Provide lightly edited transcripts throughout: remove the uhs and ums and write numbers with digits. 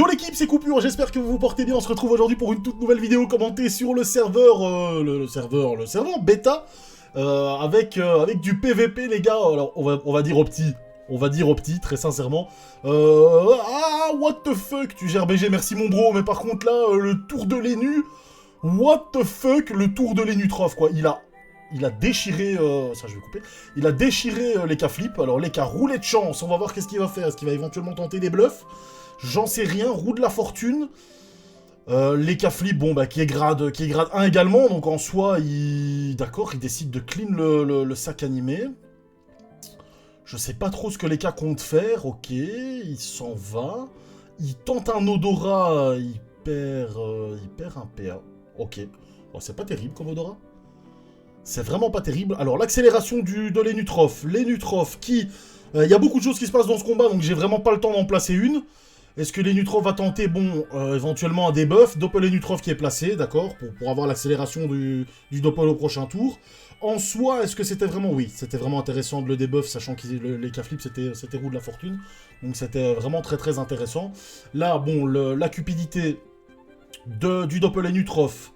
Yo l'équipe, c'est Coupure, j'espère que vous vous portez bien. On se retrouve aujourd'hui pour une toute nouvelle vidéo commentée sur le serveur, le serveur bêta, avec du PVP les gars. Alors on va dire au petit, très sincèrement. What the fuck, tu gères BG, merci mon bro, mais par contre là, le tour de l'ENU, what the fuck, le tour de l'ENU Troph, quoi. Il a déchiré, ça je vais couper, il a déchiré les cas flip. Alors les cas roulé de chance, on va voir qu'est-ce qu'il va faire, est-ce qu'il va éventuellement tenter des bluffs? J'en sais rien, roue de la fortune. Les cas flip, bon bah qui est grade 1 également, donc en soi, d'accord, il décide de clean le sac animé. Je sais pas trop ce que les cas comptent faire, ok, il s'en va. Il tente un odorat, il perd un PA, ok. Bon, c'est pas terrible comme odorat. C'est vraiment pas terrible. Alors l'accélération de l'ENU Troph qui... Il y a beaucoup de choses qui se passent dans ce combat, donc j'ai vraiment pas le temps d'en placer une. Est-ce que l'ENU Troph va tenter, bon, éventuellement un debuff, Doppel l'ENU Troph qui est placé, d'accord, pour avoir l'accélération du Doppel au prochain tour. En soi, est-ce que c'était vraiment... Oui, c'était vraiment intéressant de le debuff, sachant que les cas flips, c'était roue de la fortune. Donc c'était vraiment très très intéressant. Là, bon, la cupidité du Doppel l'ENU Troph.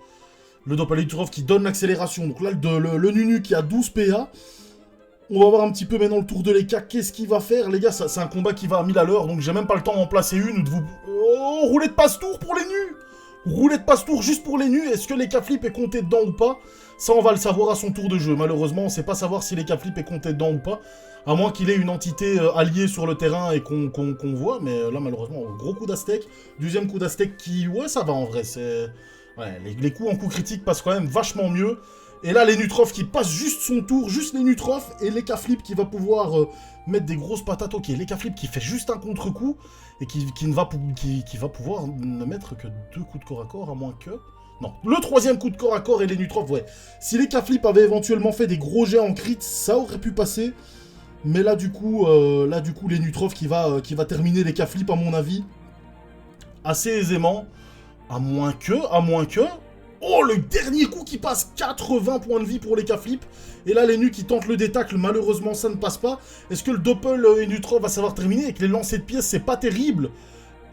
Le Doppel l'ENU Troph qui donne l'accélération. Donc là, le Nunu qui a 12 PA. On va voir un petit peu maintenant le tour de l'EK, qu'est-ce qu'il va faire, les gars, c'est un combat qui va à 1000 à l'heure, donc j'ai même pas le temps d'en placer une, ou de vous... Oh, roulette passe-tour pour les nus. Roulette passe-tour juste pour les nus, est-ce que l'EK flip est compté dedans ou pas? Ça, on va le savoir à son tour de jeu, malheureusement, on sait pas savoir si l'EK flip est compté dedans ou pas, à moins qu'il ait une entité alliée sur le terrain et qu'on voit, mais là, malheureusement, gros coup d'Aztec, deuxième coup d'Aztec qui... Ouais, ça va en vrai, c'est... Ouais, les coups en coup critique passent quand même vachement mieux. Et là, l'ENU Troph qui passe juste son tour, juste l'ENU Troph, et l'EK flip qui va pouvoir mettre des grosses patates. Ok, l'EK flip qui fait juste un contre-coup, et qui va pouvoir ne mettre que 2 coups de corps à corps, à moins que... Non, le troisième coup de corps à corps et l'ENU Troph, ouais. Si l'EK flip avait éventuellement fait des gros jets en crit, ça aurait pu passer. Mais là, du coup, l'ENU Troph qui va terminer l'EK flip, à mon avis, assez aisément. À moins que... Oh, le dernier coup qui passe, 80 points de vie pour les cas flip. Et là, l'ENU qui tente le détacle, malheureusement, ça ne passe pas. Est-ce que le Doppel ENU Troph va savoir terminer? Avec les lancers de pièces, c'est pas terrible.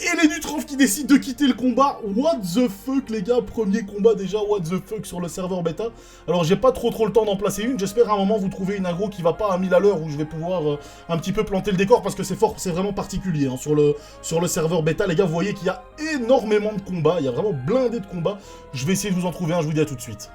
Et l'ENU Troph qui décide de quitter le combat. What the fuck, les gars, premier combat déjà, what the fuck sur le serveur bêta. Alors, j'ai pas trop le temps d'en placer une. J'espère à un moment vous trouver une aggro qui va pas à 1000 à l'heure, où je vais pouvoir un petit peu planter le décor, parce que c'est vraiment particulier hein, sur le serveur bêta. Les gars, vous voyez qu'il y a énormément de combats, il y a vraiment blindé de combats. Je vais essayer de vous en trouver un, je vous dis à tout de suite.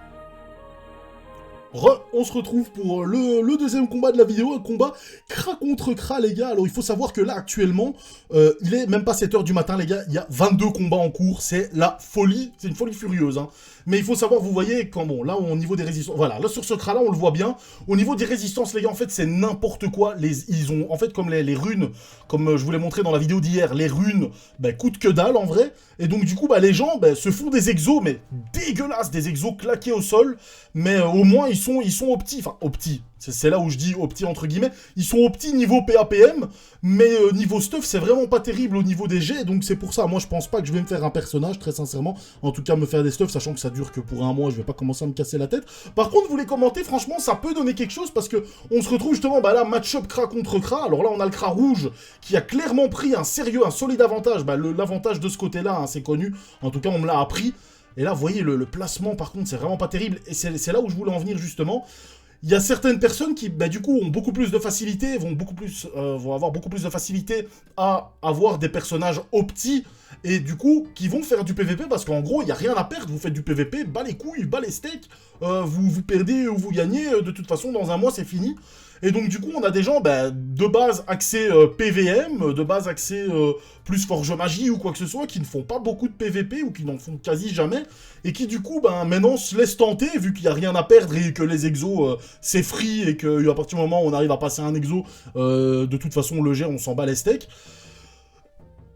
On se retrouve pour le deuxième combat de la vidéo, un combat Kra contre Kra, les gars. Alors, il faut savoir que là, actuellement, il est même pas 7h du matin, les gars. Il y a 22 combats en cours. C'est la folie. C'est une folie furieuse, hein. Mais il faut savoir, vous voyez, quand bon, là, au niveau des résistances... Voilà, là, sur ce Kra-là, on le voit bien. Au niveau des résistances, les gars, en fait, c'est n'importe quoi. Ils ont, en fait, comme les runes, comme je vous l'ai montré dans la vidéo d'hier, les runes, bah, coûtent que dalle, en vrai. Et donc, du coup, bah, les gens bah, se font des exos, mais dégueulasses, des exos claqués au sol. Mais au moins, ils sont opti. Enfin, opti. C'est là où je dis opti entre guillemets. Ils sont opti niveau PAPM, mais niveau stuff, c'est vraiment pas terrible au niveau des jets. Donc c'est pour ça, moi je pense pas que je vais me faire un personnage, très sincèrement. En tout cas, me faire des stuffs, sachant que ça dure que pour un mois, je vais pas commencer à me casser la tête. Par contre, vous les commentez, franchement, ça peut donner quelque chose, parce que on se retrouve justement, bah là, match-up Kra contre Kra. Alors là, on a le Kra rouge, qui a clairement pris un solide avantage. Bah l'avantage de ce côté-là, hein, c'est connu. En tout cas, on me l'a appris. Et là, vous voyez, le placement, par contre, c'est vraiment pas terrible. Et c'est là où je voulais en venir, justement. Il y a certaines personnes qui, bah, du coup, ont beaucoup plus de facilité, vont avoir beaucoup plus de facilité à avoir des personnages opti, et du coup, qui vont faire du PVP, parce qu'en gros, il n'y a rien à perdre, vous faites du PVP, bas les couilles, bas les steaks, vous perdez ou vous gagnez, de toute façon, dans un mois, c'est fini. Et donc, du coup, on a des gens, bah, de base, axés PVM, de base, axés plus Forge Magie ou quoi que ce soit, qui ne font pas beaucoup de PVP, ou qui n'en font quasi jamais, et qui, du coup, bah, maintenant, se laissent tenter, vu qu'il n'y a rien à perdre, et que les exos, c'est free, et qu'à partir du moment où on arrive à passer un exo, de toute façon, le jet, on s'en bat les steaks.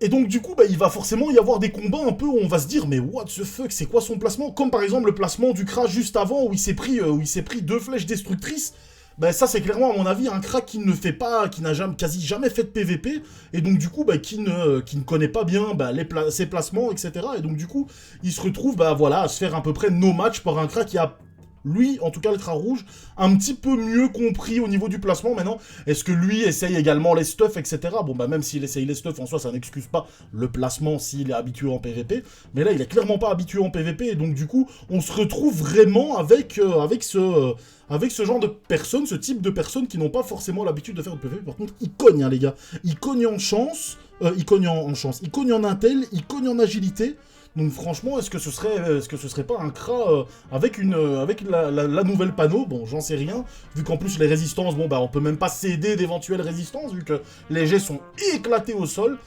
Et donc, du coup, bah, il va forcément y avoir des combats un peu où on va se dire, mais what the fuck, c'est quoi son placement? Comme par exemple le placement du Kra juste avant, où il s'est pris 2 flèches destructrices. Ben ça c'est clairement à mon avis un crack qui ne fait pas, qui n'a quasi jamais fait de PVP, et donc du coup bah, qui ne connaît pas bien bah, ses placements, etc. Et donc du coup il se retrouve bah, voilà, à se faire à peu près no match par un crack qui a lui, en tout cas le Kra rouge, un petit peu mieux compris au niveau du placement maintenant. Est-ce que lui essaye également les stuffs, etc. Bon, bah même s'il essaye les stuffs, en soi, ça n'excuse pas le placement s'il est habitué en PvP. Mais là, il est clairement pas habitué en PvP, et donc du coup, on se retrouve vraiment avec ce genre de personnes, ce type de personnes qui n'ont pas forcément l'habitude de faire du PvP. Par contre, ils cognent, hein, les gars. Ils cognent en chance, ils cognent en chance, ils cognent en intel, ils cognent en agilité. Donc franchement, est-ce que ce serait pas un Kra avec la nouvelle panneau? Bon, j'en sais rien, vu qu'en plus les résistances, bon bah on peut même pas céder d'éventuelles résistances, vu que les jets sont éclatés au sol.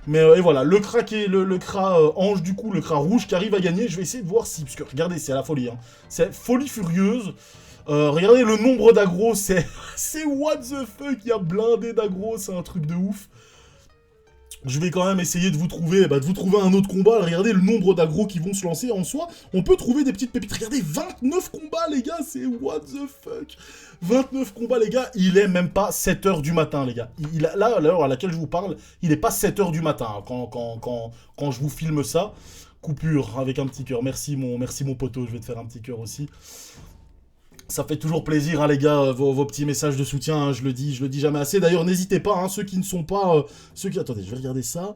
Mais et voilà, le Kra qui est le Kra ange, du coup, le Kra rouge qui arrive à gagner, je vais essayer de voir si... Parce que regardez, c'est la folie, hein. C'est folie furieuse. Regardez le nombre d'aggros, c'est what the fuck, il y a blindé d'aggros, c'est un truc de ouf. Je vais quand même essayer de vous trouver un autre combat. Regardez le nombre d'aggros qui vont se lancer en soi. On peut trouver des petites pépites. Regardez, 29 combats, les gars, c'est what the fuck. 29 combats, les gars. Il est même pas 7h du matin, les gars. Là, à l'heure à laquelle je vous parle, il est pas 7h du matin, hein, quand je vous filme ça. Coupure avec un petit cœur. Merci mon poteau, je vais te faire un petit cœur aussi. Ça fait toujours plaisir, hein, les gars, vos petits messages de soutien, hein, je le dis jamais assez. D'ailleurs, n'hésitez pas, hein, ceux qui ne sont pas... Attendez, je vais regarder ça.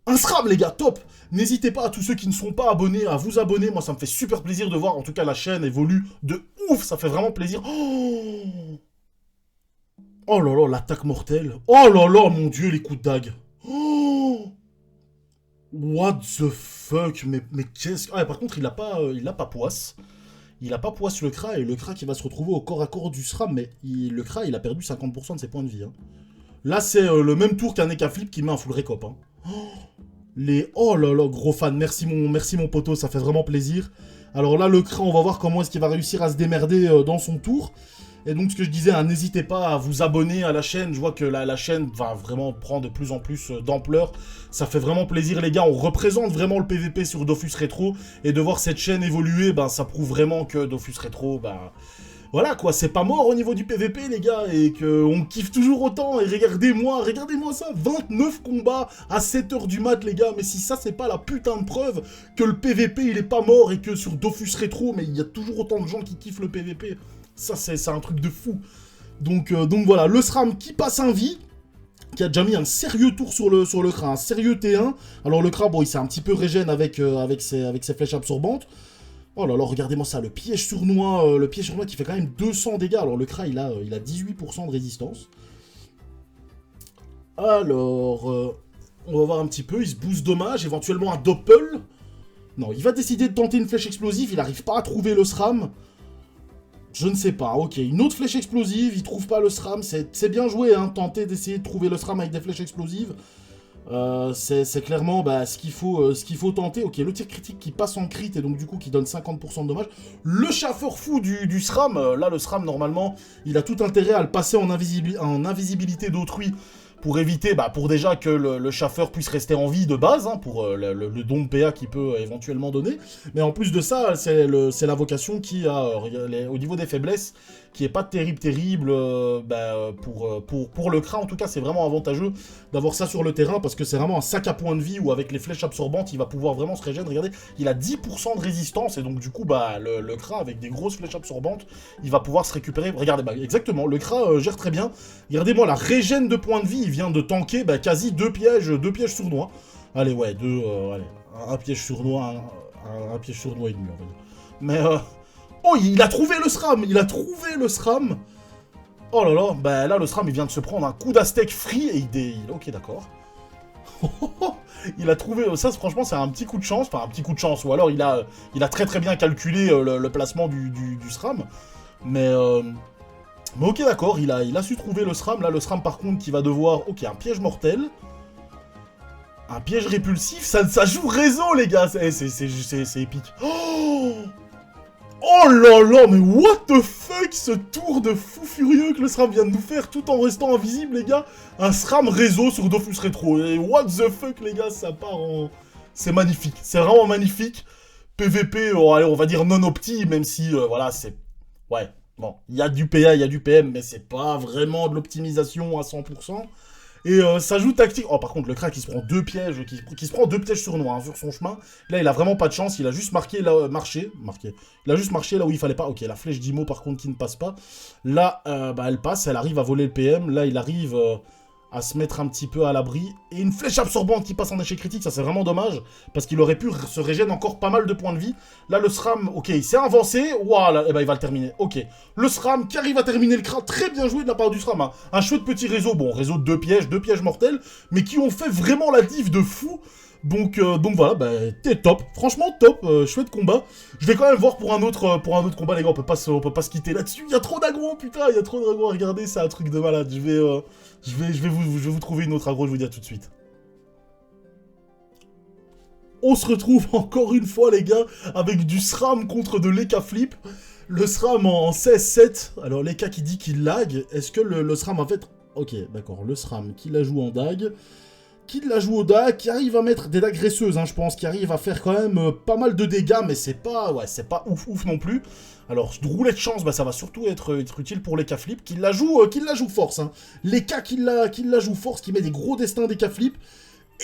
Un SRAM, les gars, top. N'hésitez pas à tous ceux qui ne sont pas abonnés à vous abonner. Moi, ça me fait super plaisir de voir, en tout cas, la chaîne évolue de ouf. Ça fait vraiment plaisir. Oh là là, l'attaque mortelle. Oh là là, mon Dieu, les coups de dague. Oh, what the fuck. Mais qu'est-ce... Ah, par contre, il a pas poisse. Il a pas poisse le Kra, et le Kra qui va se retrouver au corps à corps du SRAM, mais le Kra, il a perdu 50% de ses points de vie. Hein. Là, c'est le même tour qu'un Eka Flip qui met un full récop. Hein. Oh là là, gros fan, merci mon poteau, ça fait vraiment plaisir. Alors là, le Kra, on va voir comment est-ce qu'il va réussir à se démerder dans son tour. Et donc, ce que je disais, hein, n'hésitez pas à vous abonner à la chaîne. Je vois que la chaîne va vraiment prendre de plus en plus d'ampleur. Ça fait vraiment plaisir, les gars. On représente vraiment le PVP sur Dofus Retro. Et de voir cette chaîne évoluer, ben, ça prouve vraiment que Dofus Retro, ben... Voilà, quoi, c'est pas mort au niveau du PVP, les gars. Et qu'on kiffe toujours autant. Et regardez-moi ça. 29 combats à 7h du mat, les gars. Mais si ça, c'est pas la putain de preuve que le PVP, il est pas mort. Et que sur Dofus Retro, mais il y a toujours autant de gens qui kiffent le PVP. Ça, c'est un truc de fou. Donc voilà, le SRAM qui passe un vie, qui a déjà mis un sérieux tour sur le Kra, un sérieux T1. Alors le Kra, bon, il s'est un petit peu régène avec ses flèches absorbantes. Oh là là, regardez-moi ça, le piège sournois qui fait quand même 200 dégâts. Alors le Kra, il a 18% de résistance. Alors, on va voir un petit peu, il se booste dommage, éventuellement un doppel. Non, il va décider de tenter une flèche explosive, il n'arrive pas à trouver le SRAM. Je ne sais pas, ok, une autre flèche explosive, il trouve pas le SRAM, c'est bien joué, hein, tenter d'essayer de trouver le SRAM avec des flèches explosives. C'est clairement ce qu'il faut tenter. Ok, le tir critique qui passe en crit et donc du coup qui donne 50% de dommages. Le chaffeur fou du SRAM, là le SRAM normalement, il a tout intérêt à le passer en invisibilité d'autrui. Pour éviter, pour déjà que le chaffeur puisse rester en vie de base, hein, pour le don de PA qu'il peut éventuellement donner. Mais en plus de ça, c'est l'invocation qui a, au niveau des faiblesses, qui est pas terrible pour le Kra. En tout cas, c'est vraiment avantageux d'avoir ça sur le terrain, parce que c'est vraiment un sac à points de vie où avec les flèches absorbantes, il va pouvoir vraiment se régénérer. Regardez, il a 10% de résistance, et donc du coup, le Kra, avec des grosses flèches absorbantes, il va pouvoir se récupérer. Regardez, exactement, le Kra gère très bien. Regardez-moi, la régène de points de vie, il vient de tanker quasi deux pièges sournois. Allez, ouais, un piège sournois, un piège sournois et demi, on va dire. Mais, oh, il a trouvé le SRAM. Oh là là, là, le SRAM, il vient de se prendre un coup d'aztèque free, et ok, d'accord. Il a trouvé, ça, franchement, c'est un petit coup de chance, ou alors il a très très bien calculé le placement du SRAM. Mais ok, d'accord, il a su trouver le SRAM. Là, le SRAM, par contre, qui va devoir... Ok, un piège mortel. Un piège répulsif. Ça joue réseau, les gars. C'est épique. Oh là là, mais what the fuck, ce tour de fou furieux que le SRAM vient de nous faire, tout en restant invisible, les gars. Un SRAM réseau sur Dofus Retro. Et what the fuck, les gars, ça part en... C'est magnifique. C'est vraiment magnifique. PVP, allez, on va dire non-opti, même si, voilà, c'est... Ouais. Bon, il y a du PA, il y a du PM, mais c'est pas vraiment de l'optimisation à 100%. Et ça joue tactique. Oh, par contre, le crack, il se prend 2 pièges, qui se prend 2 pièges sournois hein, sur son chemin. Là, il a vraiment pas de chance. Il a juste marqué là, marché. Il a juste marché là où il fallait pas. Ok, la flèche d'Imo, par contre, qui ne passe pas. Là, bah, elle passe. Elle arrive à voler le PM. Là, il arrive à se mettre un petit peu à l'abri. Et une flèche absorbante qui passe en échec critique. Ça, c'est vraiment dommage. Parce qu'il aurait pu se régénérer encore pas mal de points de vie. Là, le SRAM, ok, il s'est avancé. Voilà, et bah, il va le terminer. Ok. Le SRAM qui arrive à terminer le crack. Très bien joué de la part du SRAM. Hein. Un chouette petit réseau. Bon, réseau de 2 pièges mortels. Mais qui ont fait vraiment la diff de fou. Donc voilà, bah, t'es top. Franchement, top. Chouette combat. Je vais quand même voir pour un autre combat, les gars. On peut pas se quitter là-dessus. Il y a trop d'agro, putain. Il y a trop d'agro à regarder. C'est un truc de malade. Je vais vous trouver une autre agro. Je vous dis à tout de suite. On se retrouve encore une fois, les gars, avec du SRAM contre de l'Eka Flip. Le SRAM en 16-7. Alors, l'Eka qui dit qu'il lag. Est-ce que le SRAM en fait... Ok, d'accord. Le SRAM qui la joue en dag. Qui la joue au dag, qui arrive à mettre des dagues graisseuses, hein, je pense, qui arrive à faire quand même pas mal de dégâts, mais c'est pas, ouais, c'est pas ouf non plus. Alors, roulette de chance, bah, ça va surtout être utile pour l'Eka Flip, qui la joue force, hein. L'Eka qui la joue force, qui met des gros destins d'Eka Flip.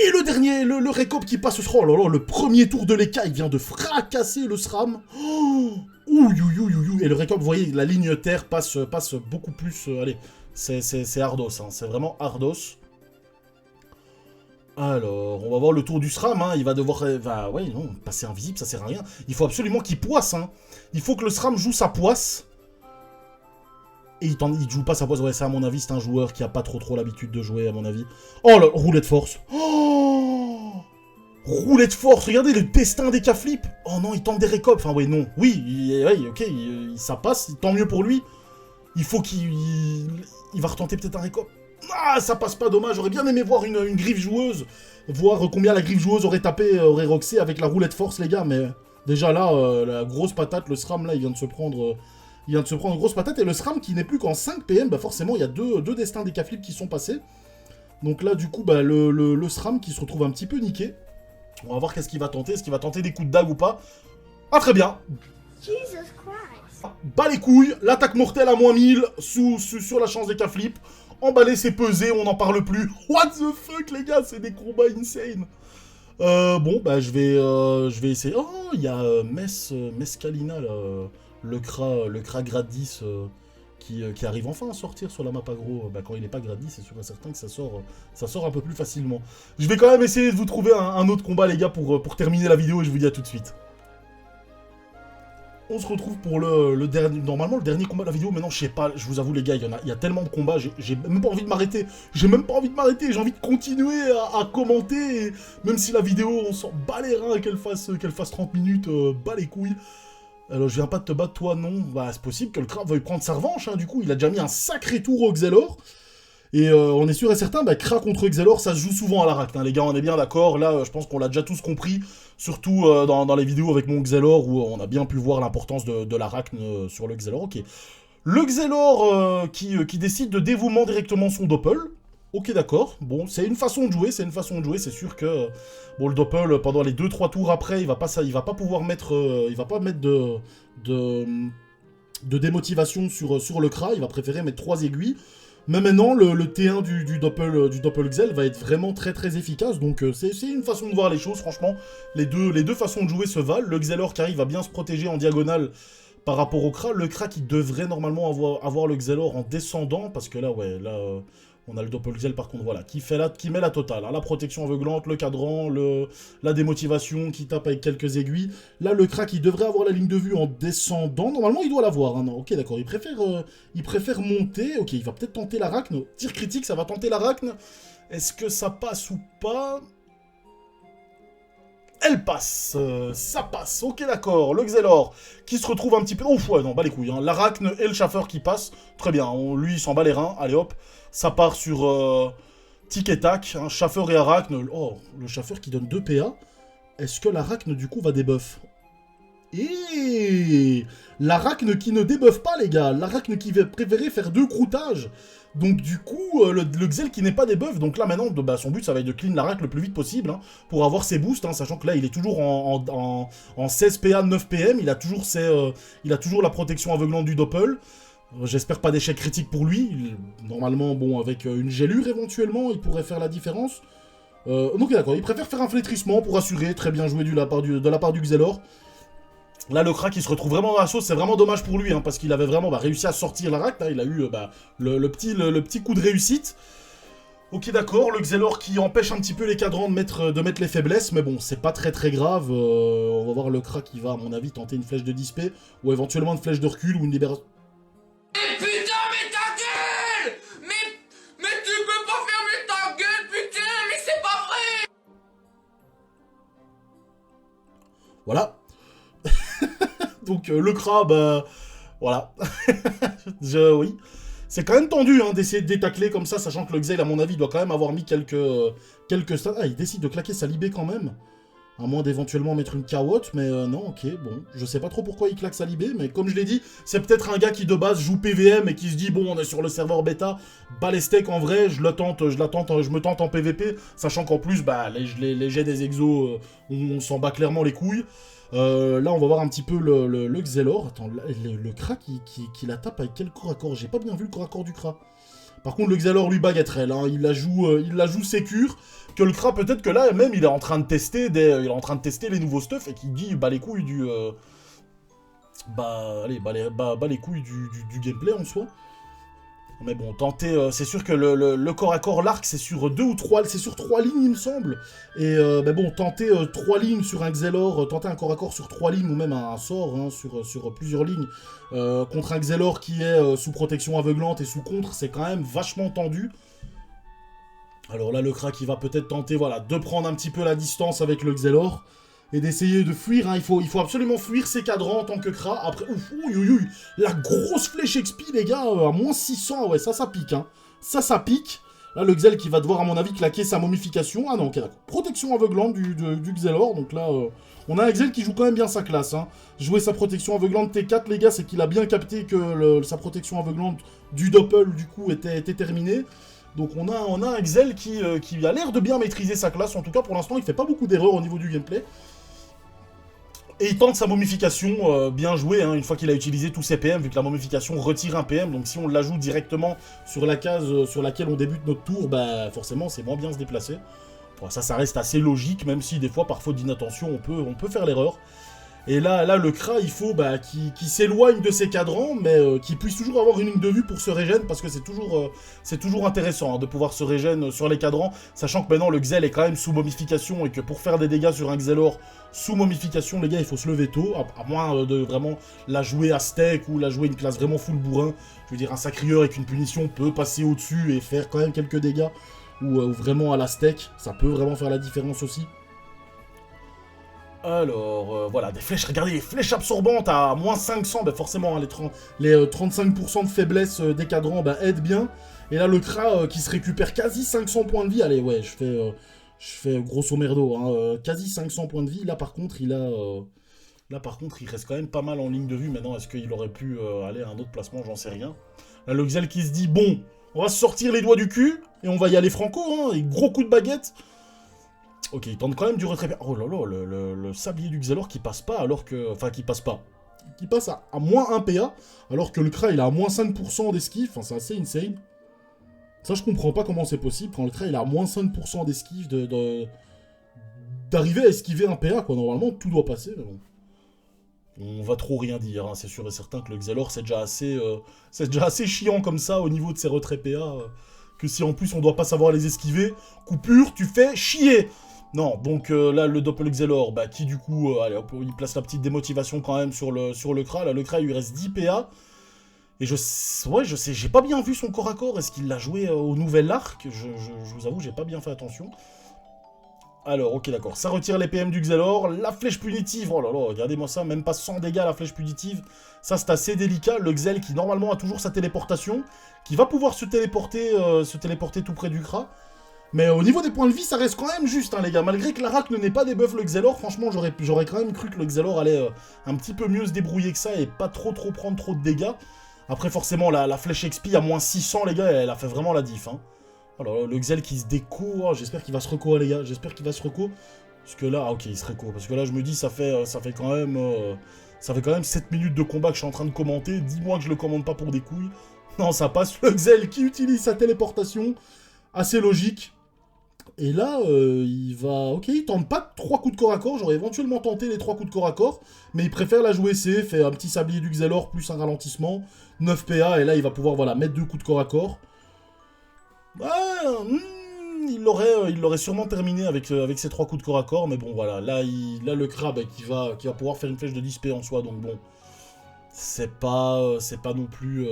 Et le dernier, le récop qui passe, oh là là, le premier tour de l'Eka, il vient de fracasser le SRAM. Oh, et le récop, vous voyez, la ligne terre passe beaucoup plus, allez, c'est hardos, hein, c'est vraiment hardos. Alors, on va voir le tour du SRAM, hein. Il va devoir... ouais, non, passer invisible, ça sert à rien. Il faut absolument qu'il poisse, hein. Il faut que le SRAM joue sa poisse. Et il joue pas sa poisse. Ouais, ça, à mon avis, c'est un joueur qui a pas trop l'habitude de jouer, à mon avis. Oh, là, roulette force. Oh, roulette force. Regardez le destin des K-Flip. Oh non, il tente des récops. Enfin, ouais, non. Oui, ok, ça passe. Tant mieux pour lui. Il faut qu'il... Il va retenter peut-être un récop. Ah, ça passe pas, dommage. J'aurais bien aimé voir une griffe joueuse. Voir combien la griffe joueuse aurait tapé, aurait roxé avec la roulette force, les gars. Mais déjà là, la grosse patate, le SRAM, là, il vient de se prendre une grosse patate. Et le SRAM qui n'est plus qu'en 5 PM, bah forcément, il y a deux destins des K-Flip qui sont passés. Donc là, du coup, bah, le SRAM qui se retrouve un petit peu niqué. On va voir qu'est-ce qu'il va tenter. Est-ce qu'il va tenter des coups de dague ou pas? Ah, très bien. Jesus Christ. Bas les couilles. L'attaque mortelle à moins 1000 sur la chance des K-Flip. Emballer, c'est pesé, on n'en parle plus. What the fuck, les gars, c'est des combats insane. Bon, bah, je vais essayer. Oh, il y a Mescalina, là, le Kra grade 10, qui arrive enfin à sortir sur la map aggro. Bah, quand il n'est pas grade 10, c'est sûr et certain que ça sort un peu plus facilement. Je vais quand même essayer de vous trouver un autre combat, les gars, pour terminer la vidéo, et je vous dis à tout de suite. On se retrouve pour le dernier, normalement le dernier combat de la vidéo. Maintenant, je sais pas, je vous avoue les gars, il y a tellement de combats, j'ai même pas envie de m'arrêter. J'ai envie de continuer à commenter. Et même si la vidéo, on s'en bat les reins qu'elle fasse 30 minutes, bat les couilles. Alors, je viens pas de te battre, toi, non. Bah, c'est possible que le Kra veuille prendre sa revanche, hein, du coup. Il a déjà mis un sacré tour au Xelor. Et on est sûr et certain, bah, Kra contre Xelor, ça se joue souvent à l'Arachne, hein, les gars, on est bien d'accord. Là, je pense qu'on l'a déjà tous compris, surtout dans les vidéos avec mon Xelor, où on a bien pu voir l'importance de l'Arachne sur le Xelor. Ok. Le Xelor qui décide de dévouement directement son Doppel. Ok, d'accord. Bon, c'est une façon de jouer, c'est sûr que... bon, le Doppel, pendant les 2-3 tours après, il va pas pouvoir mettre... il va pas mettre de démotivation sur le Kra, il va préférer mettre 3 aiguilles. Mais maintenant, le T1 du Doppel Xel va être vraiment très efficace, donc c'est une façon de voir les choses, franchement. Les deux façons de jouer se valent. Le Xelor qui arrive à bien se protéger en diagonale par rapport au Kra. Le Kra qui devrait normalement avoir le Xelor en descendant, parce que là, ouais, là... on a le Doppel Xel par contre, voilà, qui met la totale. Hein, la protection aveuglante, le cadran, la démotivation, qui tape avec quelques aiguilles. Là, le Kra qui devrait avoir la ligne de vue en descendant. Normalement, il doit l'avoir. Hein, ok, d'accord, il préfère monter. Ok, il va peut-être tenter l'Arachne. Tir critique, ça va tenter l'Arachne. Est-ce que ça passe ou pas? Elle passe, ça passe, ok d'accord, le Xelor qui se retrouve un petit peu... Ouf, ouais, non, bah les couilles, hein. L'Arachne et le Schaffer qui passent, très bien, lui il s'en bat les reins, allez hop, ça part sur tic et tac, hein, Schaffer et Arachne, oh, le Schaffer qui donne 2 PA, est-ce que l'Arachne du coup va débuff? Et l'Arachne qui ne débuffe pas les gars, l'Arachne qui va préférer faire 2 croûtages. Donc du coup, le Xel qui n'est pas debuff, donc là maintenant, bah, son but ça va être de clean l'Arachne le plus vite possible, hein, pour avoir ses boosts, hein, sachant que là il est toujours en 16 PA, 9 PM, il a toujours la protection aveuglante du Doppel. J'espère pas d'échec critique pour lui. Normalement, bon, avec une gélure éventuellement, il pourrait faire la différence. Donc d'accord, il préfère faire un flétrissement pour assurer. Très bien joué de la part du Xelor. Là, le crack, il se retrouve vraiment dans la sauce. C'est vraiment dommage pour lui, hein, parce qu'il avait vraiment réussi à sortir la rack. Là, il a eu le petit coup de réussite. Ok, d'accord, le Xelor qui empêche un petit peu les cadrans de mettre les faiblesses, mais bon, c'est pas très très grave. On va voir le crack qui va, à mon avis, tenter une flèche de dispé, ou éventuellement une flèche de recul, ou une libération. Putain, mais ta gueule! Mais tu peux pas fermer ta gueule, putain, mais c'est pas vrai! Voilà. Donc, le crabe, voilà. Oui. C'est quand même tendu hein, d'essayer de détacler comme ça, sachant que le Xel, à mon avis, doit quand même avoir mis quelques stats. Ah, il décide de claquer sa libé quand même. À moins d'éventuellement mettre une carotte, mais non, ok, bon. Je sais pas trop pourquoi il claque sa libé, mais comme je l'ai dit, c'est peut-être un gars qui de base joue PVM et qui se dit, bon, on est sur le serveur bêta, bas les steaks en vrai, je me tente en PVP, sachant qu'en plus, les jets des exos, on s'en bat clairement les couilles. Là, on va voir un petit peu le Xelor. Attends, le Kra qui la tape avec quel corps à corps? J'ai pas bien vu le corps à corps du Kra. Par contre, le Xelor lui bagatterelle, hein. Il la joue sécure. Que le Kra, peut-être que là, même, il est en train de tester les nouveaux stuff et qu'il dit, les couilles du... les couilles du gameplay en soi. Mais bon, tenter, c'est sûr que le corps à corps, l'arc, c'est sur 3 lignes, il me semble. Et bon, tenter 3 lignes sur un Xelor, tenter un corps à corps sur 3 lignes, ou même un sort hein, sur plusieurs lignes, contre un Xelor qui est sous protection aveuglante et sous contre, c'est quand même vachement tendu. Alors là, le crack, il va peut-être tenter, voilà, de prendre un petit peu la distance avec le Xelor. Et d'essayer de fuir, hein. Il faut absolument fuir ses cadrans en tant que Kra. Après, la grosse flèche XP, les gars, à moins 600, ouais, ça pique, hein. Ça pique. Là, le Xel qui va devoir, à mon avis, claquer sa momification. Ah non, ok, d'accord. Protection aveuglante du Xelor, donc là, on a un Xel qui joue quand même bien sa classe, hein. Jouer sa protection aveuglante T4, les gars, c'est qu'il a bien capté que sa protection aveuglante du Doppel, du coup, était terminée. Donc on a un Xel qui a l'air de bien maîtriser sa classe, en tout cas, pour l'instant, il fait pas beaucoup d'erreurs au niveau du gameplay. Et il tente sa momification, bien joué, hein, une fois qu'il a utilisé tous ses PM, vu que la momification retire un PM, donc si on l'ajoute directement sur la case sur laquelle on débute notre tour, forcément c'est moins bien se déplacer. Bon, ça reste assez logique, même si des fois, par faute d'inattention, on peut faire l'erreur. Et là, le Kra, il faut qu'il s'éloigne de ses cadrans, mais qu'il puisse toujours avoir une ligne de vue pour se régène, parce que c'est toujours intéressant hein, de pouvoir se régène sur les cadrans, sachant que maintenant le Xel est quand même sous momification, et que pour faire des dégâts sur un Xelor sous momification, les gars, il faut se lever tôt, à moins de vraiment la jouer à steak, ou la jouer une classe vraiment full bourrin. Je veux dire, un sacrieur avec une punition peut passer au-dessus et faire quand même quelques dégâts, ou vraiment à la steak, ça peut vraiment faire la différence aussi. Alors, voilà, des flèches, regardez, les flèches absorbantes à moins 500, forcément, hein, les 35% de faiblesse des cadrans aident bien. Et là, le Kra qui se récupère quasi 500 points de vie, allez, ouais, je fais grosso merdo, hein, quasi 500 points de vie. Là, par contre, il reste quand même pas mal en ligne de vue. Maintenant, est-ce qu'il aurait pu aller à un autre placement? J'en sais rien. Là, le Xel qui se dit, bon, on va se sortir les doigts du cul, et on va y aller franco, hein, et gros coup de baguette. Ok, il tente quand même du retrait... Oh là là, le sablier du Xelor qui passe pas alors que... Enfin, qui passe pas. Qui passe à moins 1 PA, alors que le Kra, il a à moins 5% d'esquive. Enfin, c'est assez insane. Ça, je comprends pas comment c'est possible. Quand le Kra, il a à moins 5% d'esquive, d'arriver à esquiver un PA, quoi. Normalement, tout doit passer, mais bon. On va trop rien dire, hein. C'est sûr et certain que le Xelor, c'est déjà assez chiant comme ça, au niveau de ses retraits PA, que si en plus on doit pas savoir les esquiver, coupure, tu fais chier. Non, donc là, le Doppel Xelor, qui du coup, allez, hop, il place la petite démotivation quand même sur le Kra. Là, le Kra, il lui reste 10 PA. Et je sais, j'ai pas bien vu son corps à corps. Est-ce qu'il l'a joué au nouvel arc? Je vous avoue, j'ai pas bien fait attention. Alors, ok, d'accord. Ça retire les PM du Xelor. La flèche punitive, oh là là, regardez-moi ça, même pas 100 dégâts la flèche punitive. Ça, c'est assez délicat. Le Xel qui, normalement, a toujours sa téléportation, qui va pouvoir se téléporter tout près du Kra. Mais au niveau des points de vie, ça reste quand même juste, hein, les gars. Malgré que la rack ne n'ait pas débuff le Xelor, franchement, j'aurais quand même cru que le Xelor allait un petit peu mieux se débrouiller que ça et pas trop prendre trop de dégâts. Après, forcément, la flèche XP à moins 600, les gars, elle a fait vraiment la diff. Hein. Alors, le Xel qui se déco, oh, j'espère qu'il va se reco, les gars. J'espère qu'il va se reco. Parce que là, ok, il se reco. Parce que là, je me dis, ça fait quand même Ça fait quand même 7 minutes de combat que je suis en train de commenter. Dis-moi que je le commande pas pour des couilles. Non, ça passe. Le Xel qui utilise sa téléportation. Assez logique. Et là, il va... Ok, il tente pas 3 coups de corps à corps. J'aurais éventuellement tenté les 3 coups de corps à corps. Mais il préfère la jouer C. Fait un petit sablier du Xelor plus un ralentissement. 9 PA. Et là, il va pouvoir voilà, mettre 2 coups de corps à corps. Il l'aurait sûrement terminé avec ces 3 coups de corps à corps. Mais bon, voilà. Là, le crabe qui va pouvoir faire une flèche de 10 P en soi. Donc bon... C'est pas non plus...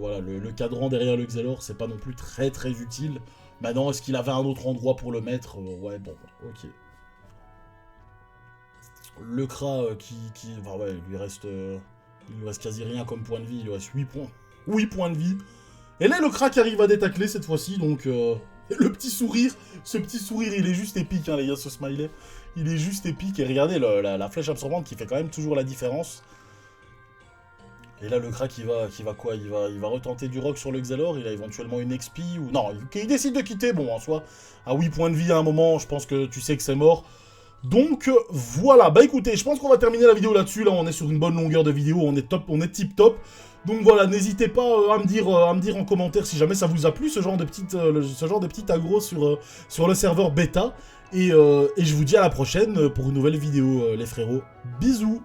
voilà, le cadran derrière le Xelor, c'est pas non plus très très utile. Maintenant, est-ce qu'il avait un autre endroit pour le mettre? Ouais, bon, ok. Le Kra enfin ouais, il lui reste quasi rien comme point de vie. Il lui reste 8 points. 8 points de vie. Et là, le Kra qui arrive à détacler cette fois-ci, donc... le petit sourire, ce petit sourire, il est juste épique, hein, les gars, ce smiley. Il est juste épique. Et regardez, la flèche absorbante qui fait quand même toujours la différence. Et là, le crack, il va quoi? Il va retenter du rock sur le Xelor, il a éventuellement une XP, ou... Non, il décide de quitter, bon, en soi, à 8 points de vie à un moment, je pense que tu sais que c'est mort. Donc, voilà, bah écoutez, je pense qu'on va terminer la vidéo là-dessus, là, on est sur une bonne longueur de vidéo, on est top, on est tip top. Donc voilà, n'hésitez pas à me dire en commentaire si jamais ça vous a plu, ce genre de petite aggro sur le serveur bêta. Et je vous dis à la prochaine pour une nouvelle vidéo, les frérots. Bisous!